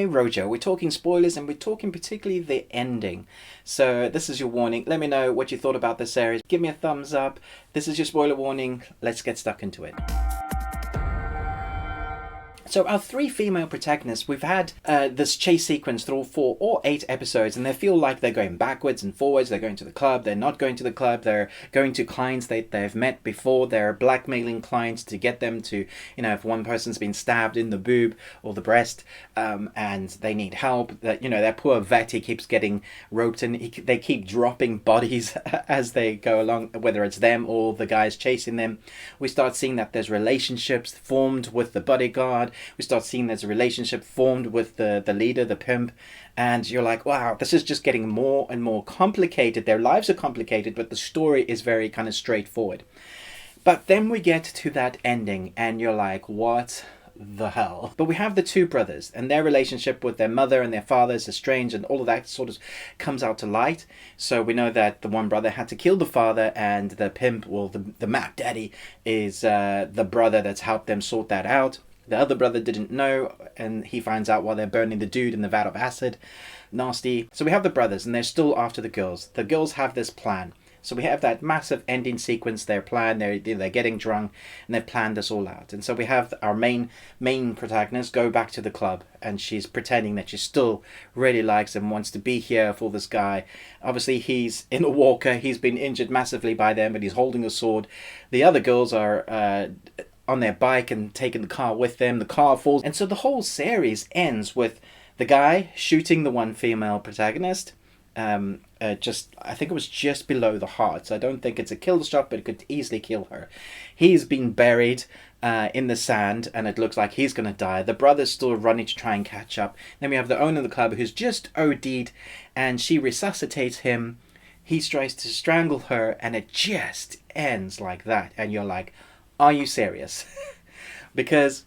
Rojo. We're talking spoilers and we're talking particularly the ending. So this is your warning. Let me know what you thought about this series. Give me a thumbs up. This is your spoiler warning. Let's get stuck into it. So our three female protagonists, we've had this chase sequence through 4 or 8 episodes, and they feel like they're going backwards and forwards. They're going to the club, they're not going to the club, they're going to clients they've met before, they're blackmailing clients to get them to, if one person's been stabbed in the boob or the breast, and they need help, that poor vet, he keeps getting roped in, they keep dropping bodies as they go along, whether it's them or the guys chasing them. We start seeing that there's relationships formed with the bodyguard. We start seeing there's a relationship formed with the leader, the pimp, and you're like, wow, this is just getting more and more complicated. Their lives are complicated, but the story is very kind of straightforward. But then we get to that ending, and you're like, what the hell? But we have the two brothers, and their relationship with their mother and their father is estranged, and all of that sort of comes out to light. So we know that the one brother had to kill the father, and the pimp, well, the Mac Daddy, is the brother that's helped them sort that out. The other brother didn't know, and he finds out while they're burning the dude in the vat of acid. Nasty. So we have the brothers, and they're still after the girls. The girls have this plan. So we have that massive ending sequence, their plan, they're getting drunk, and they've planned this all out. And so we have our main protagonist go back to the club, and she's pretending that she still really likes him, wants to be here for this guy. Obviously, he's in a walker, he's been injured massively by them, but he's holding a sword. The other girls are on their bike and taking the car with them. The car falls, and so the whole series ends with the guy shooting the one female protagonist. I think it was just below the heart, so I don't think it's a kill shot, but it could easily kill her. He's been buried in the sand, and it looks like he's going to die. The brother's still running to try and catch up. Then we have the owner of the club who's just OD'd, and she resuscitates him. He tries to strangle her, and it just ends like that, and you're like, are you serious? Because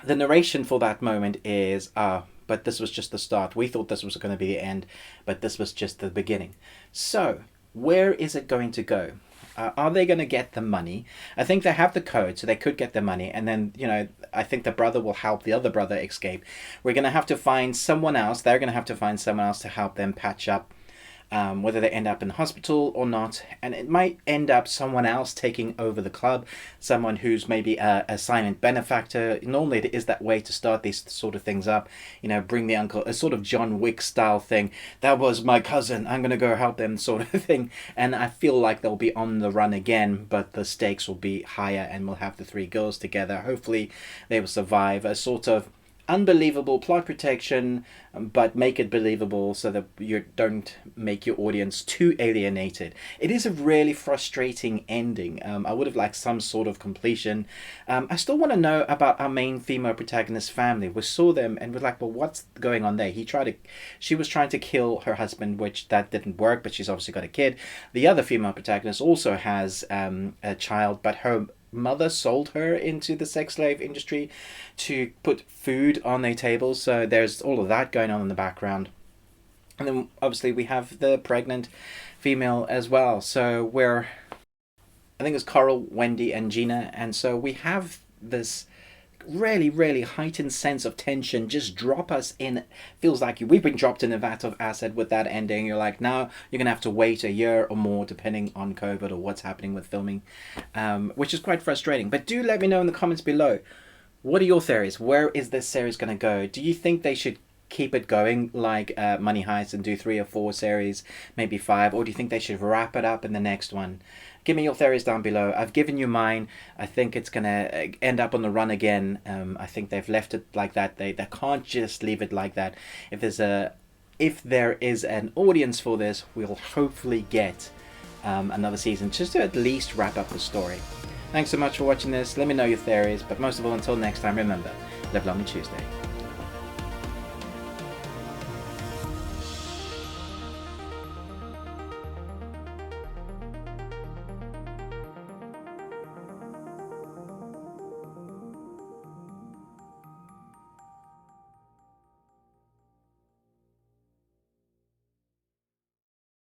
the narration for that moment is, but this was just the start. We thought this was going to be the end, but this was just the beginning. So, where is it going to go? Are they going to get the money? I think they have the code, so they could get the money. And then, I think the brother will help the other brother escape. We're going to have to find someone else. They're going to have to find someone else to help them patch up. Whether they end up in hospital or not, and it might end up someone else taking over the club, someone who's maybe a silent benefactor. Normally it is that way to start these sort of things up, bring the uncle, a sort of John Wick style thing. That was my cousin, I'm gonna go help them sort of thing. And I feel like they'll be on the run again, but the stakes will be higher, and we'll have the three girls together. Hopefully they will survive a sort of unbelievable plot protection, but make it believable so that you don't make your audience too alienated. It is a really frustrating ending. I would have liked some sort of completion. I still want to know about our main female protagonist family. We saw them and we're like, well, what's going on there? She was trying to kill her husband, which that didn't work, but she's obviously got a kid. The other female protagonist also has a child, but her mother sold her into the sex slave industry to put food on their tables. So there's all of that going on in the background. And then obviously we have the pregnant female as well. So I think it's Coral, Wendy, and Gina. And so we have this really, really heightened sense of tension just drop us in. Feels like we've been dropped in a vat of acid with that ending. You're like, now you're gonna have to wait a year or more depending on COVID or what's happening with filming, which is quite frustrating. But do let me know in the comments below, what are your theories? Where is this series gonna go? Do you think they should keep it going like Money Heist and do 3 or 4 series, maybe 5, or do you think they should wrap it up in the next one? Give me your theories down below. I've given you mine. I think it's gonna end up on the run again. I think they've left it like that. They can't just leave it like that. If there is an audience for this, we'll hopefully get another season just to at least wrap up the story. Thanks so much for watching this. Let me know your theories, but most of all, until next time, remember, live long and Tuesday.